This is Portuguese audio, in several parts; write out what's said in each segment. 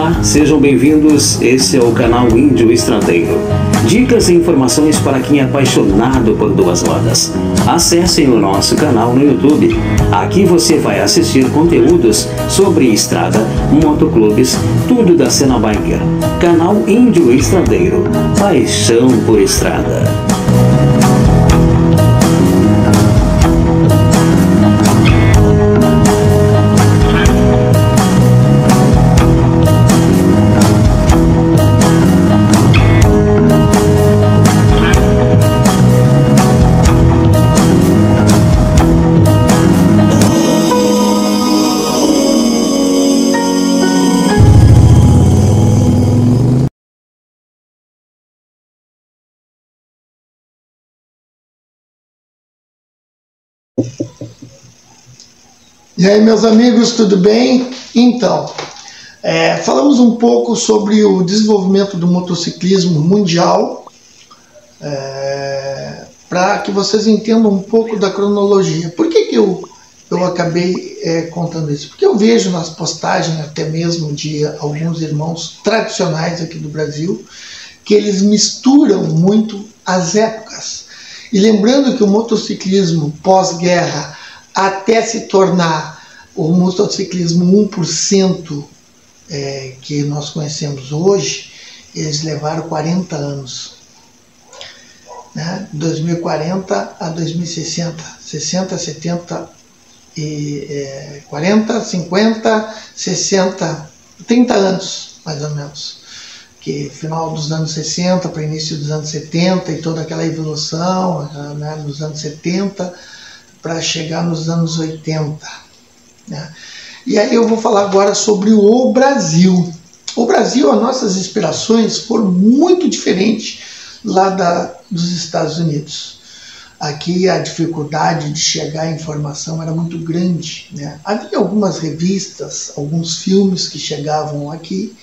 Olá, sejam bem-vindos. Esse é o canal Índio Estradeiro. Dicas e informações para quem é apaixonado por duas rodas. Acessem o nosso canal no YouTube. Aqui você vai assistir conteúdos sobre estrada, motoclubes, tudo da cena biker. Canal Índio Estradeiro. Paixão por estrada. E aí, meus amigos, tudo bem? Então, falamos um pouco sobre o desenvolvimento do motociclismo mundial, para que vocês entendam um pouco da cronologia. Por que eu acabei contando isso? Porque eu vejo nas postagens, até mesmo de alguns irmãos tradicionais aqui do Brasil, que eles misturam muito as épocas. E lembrando que o motociclismo pós-guerra, até se tornar o motociclismo 1% que nós conhecemos hoje, eles levaram 40 anos. Né? 2040 a 2060, 60, 70, 40, 50, 60, 30 anos, mais ou menos. Que final dos anos 60 para início dos anos 70 e toda aquela evolução, né, nos anos 70, para chegar nos anos 80. Né? E aí eu vou falar agora sobre o Brasil. O Brasil, as nossas inspirações foram muito diferentes lá dos Estados Unidos. Aqui a dificuldade de chegar à informação era muito grande. Né? Havia algumas revistas, alguns filmes que chegavam aqui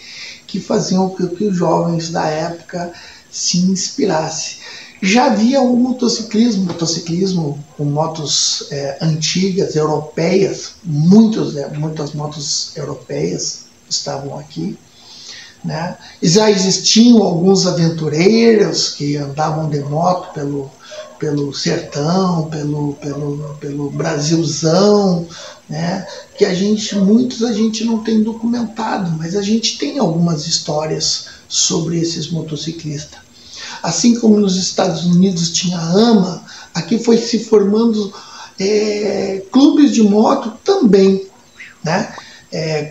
que faziam com que os jovens da época se inspirassem. Já havia o motociclismo com motos antigas, europeias, muitas motos europeias estavam aqui. Né? E já existiam alguns aventureiros que andavam de moto pelo sertão, pelo Brasilzão, né? Que muitos a gente não tem documentado, mas a gente tem algumas histórias sobre esses motociclistas. Assim como nos Estados Unidos tinha a AMA, aqui foi se formando clubes de moto também, né?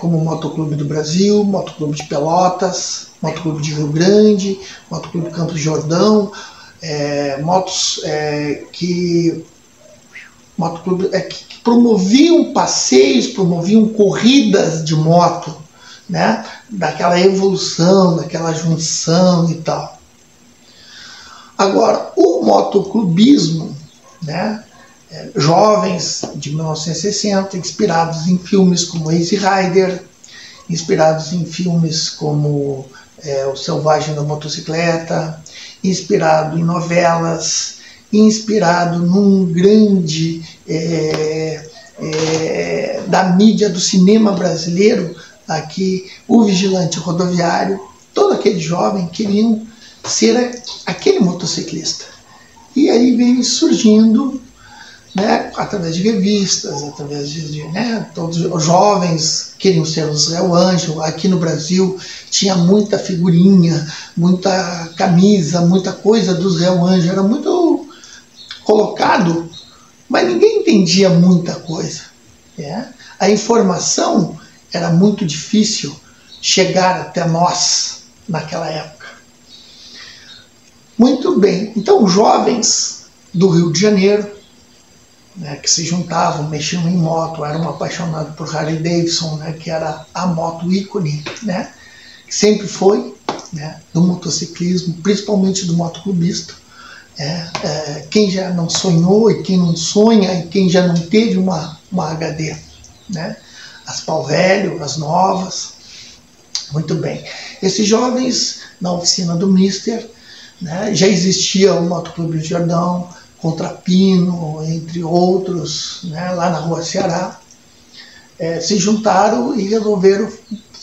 Como o Motoclube do Brasil, Motoclube de Pelotas, Motoclube de Rio Grande, Motoclube Campos de Jordão, que promoviam passeios, promoviam corridas de moto, né? Daquela evolução, daquela junção e tal. Agora, o motoclubismo, né? Jovens de 1960, inspirados em filmes como Easy Rider, inspirados em filmes como O Selvagem da Motocicleta, inspirado em novelas, inspirado num grande da mídia do cinema brasileiro, aqui, O Vigilante Rodoviário. Todo aquele jovem queriam ser aquele motociclista. E aí veio surgindo, né, através de revistas, através de todos os jovens queriam ser os Réu Anjo. Aqui no Brasil tinha muita figurinha, muita camisa, muita coisa dos Réu Anjo, era muito colocado, mas ninguém entendia muita coisa. A informação era muito difícil chegar até nós naquela época. Muito bem, então jovens do Rio de Janeiro, né, que se juntavam, mexiam em moto, eram apaixonados por Harley Davidson, né, que era a moto ícone, né, que sempre foi, né, do motociclismo, principalmente do motoclubista. Quem já não sonhou e quem não sonha e quem já não teve uma HD, né, as pau velho, as novas. Muito bem, esses jovens na oficina do Mister, né, já existia o Motoclube de Jordão, Contrapino, entre outros, né, lá na Rua Ceará, se juntaram e resolveram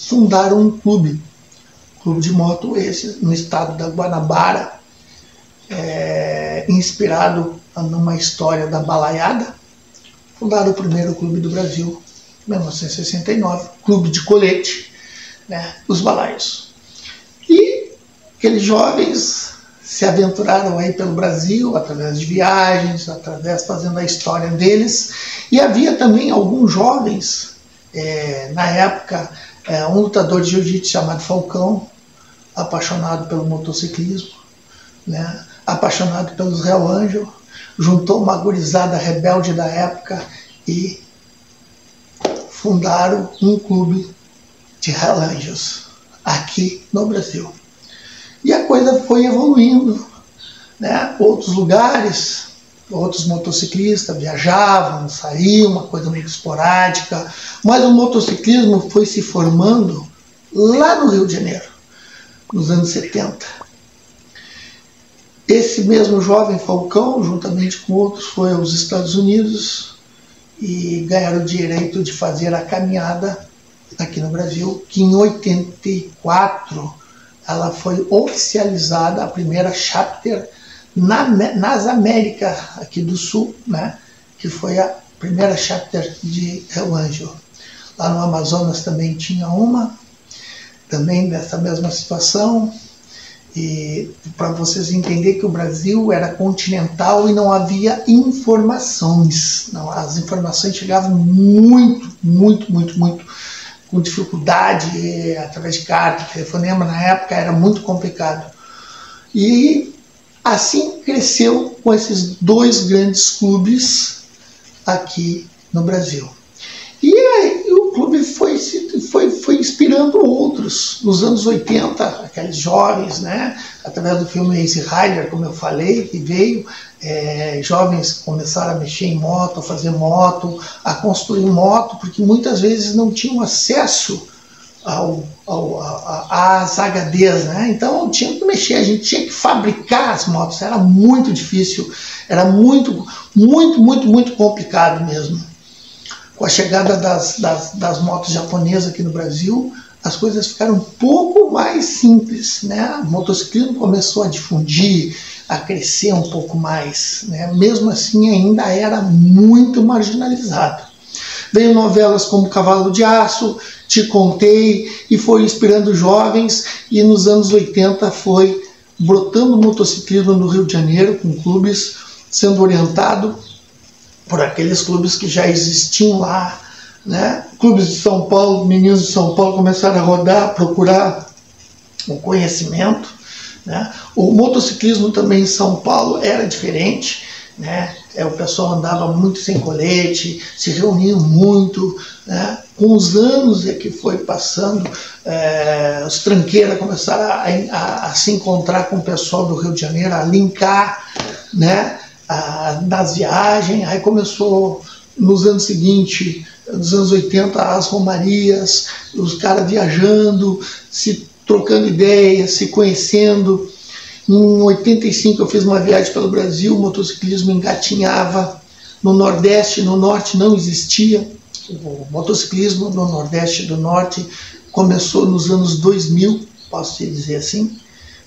fundaram um clube de moto esse, no estado da Guanabara, inspirado numa história da balaiada. Fundaram o primeiro clube do Brasil, em 1969, clube de colete, né, os balaios. E aqueles jovens se aventuraram aí pelo Brasil, através de viagens, fazendo a história deles. E havia também alguns jovens, na época, um lutador de jiu-jitsu chamado Falcão, apaixonado pelo motociclismo, né, apaixonado pelos Hell Angel, juntou uma gurizada rebelde da época e fundaram um clube de Hell Angels aqui no Brasil. E a coisa foi evoluindo, né? Outros lugares, outros motociclistas viajavam, saíam, uma coisa meio esporádica, mas o motociclismo foi se formando lá no Rio de Janeiro, nos anos 70. Esse mesmo jovem Falcão, juntamente com outros, foi aos Estados Unidos e ganharam o direito de fazer a caminhada aqui no Brasil, que em 84 ela foi oficializada, a primeira chapter nas Américas aqui do Sul, né, que foi a primeira chapter de Hell Angel. Lá no Amazonas também tinha uma, também dessa mesma situação. E para vocês entenderem que o Brasil era continental e não havia informações. Não, as informações chegavam muito com dificuldade, através de carta, telefonema. Na época era muito complicado. E assim cresceu com esses dois grandes clubes aqui no Brasil. E aí o clube foi inspirando outros. Nos anos 80, aqueles jovens, né, através do filme Ace Rider, como eu falei, que veio, jovens começaram a mexer em moto, a fazer moto, a construir moto, porque muitas vezes não tinham acesso às HDs, né? Então tinha que mexer, a gente tinha que fabricar as motos, era muito difícil, era muito complicado mesmo. Com a chegada das motos japonesas aqui no Brasil, as coisas ficaram um pouco mais simples, né? O motociclismo começou a difundir, a crescer um pouco mais, né? Mesmo assim ainda era muito marginalizado. Veio novelas como Cavalo de Aço, Te Contei, e foi inspirando jovens, e nos anos 80 foi brotando o motociclismo no Rio de Janeiro, com clubes sendo orientado por aqueles clubes que já existiam lá, né? Clubes de São Paulo, meninos de São Paulo começaram a rodar, procurar o conhecimento, né? O motociclismo também em São Paulo era diferente, né? O pessoal andava muito sem colete, se reuniam muito, né? Com os anos é que foi passando, os tranqueiras começaram a se encontrar com o pessoal do Rio de Janeiro, a linkar, né? Das viagens. Aí começou nos anos seguintes, nos anos 80, as romarias, os caras viajando, se trocando ideias, se conhecendo. Em 85 eu fiz uma viagem pelo Brasil, o motociclismo engatinhava. No Nordeste, no Norte não existia. O motociclismo no Nordeste e do Norte começou nos anos 2000, posso te dizer assim,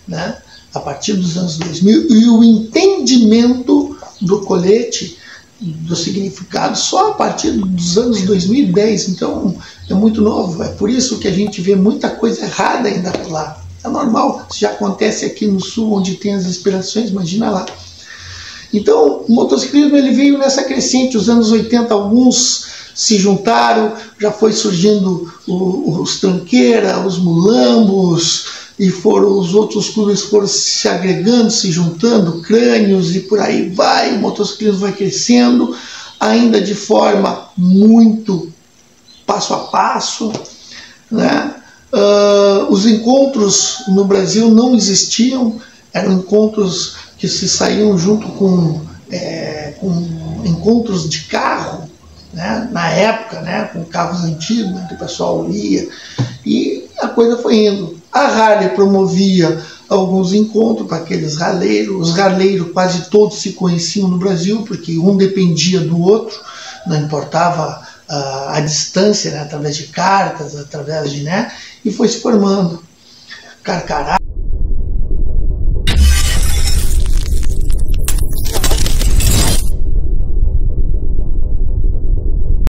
né? A partir dos anos 2000, e o entendimento do colete, do significado, só a partir dos anos 2010, então é muito novo. É por isso que a gente vê muita coisa errada ainda por lá. É normal, isso já acontece aqui no Sul, onde tem as inspirações, imagina lá. Então, o motociclismo ele veio nessa crescente, os anos 80, alguns se juntaram, já foi surgindo os tranqueira, os mulambos, e os outros clubes foram se agregando, se juntando, crânios, e por aí vai, o motociclismo vai crescendo, ainda de forma muito passo a passo, né? Os encontros no Brasil não existiam, eram encontros que se saíam junto com encontros de carro, né? Na época, né? Com carros antigos, né? Que o pessoal ia, e a coisa foi indo. A Harley promovia alguns encontros para aqueles raleiros. Os raleiros quase todos se conheciam no Brasil, porque um dependia do outro, não importava à distância, né, através de cartas, através de, né, e foi se formando. Carcará,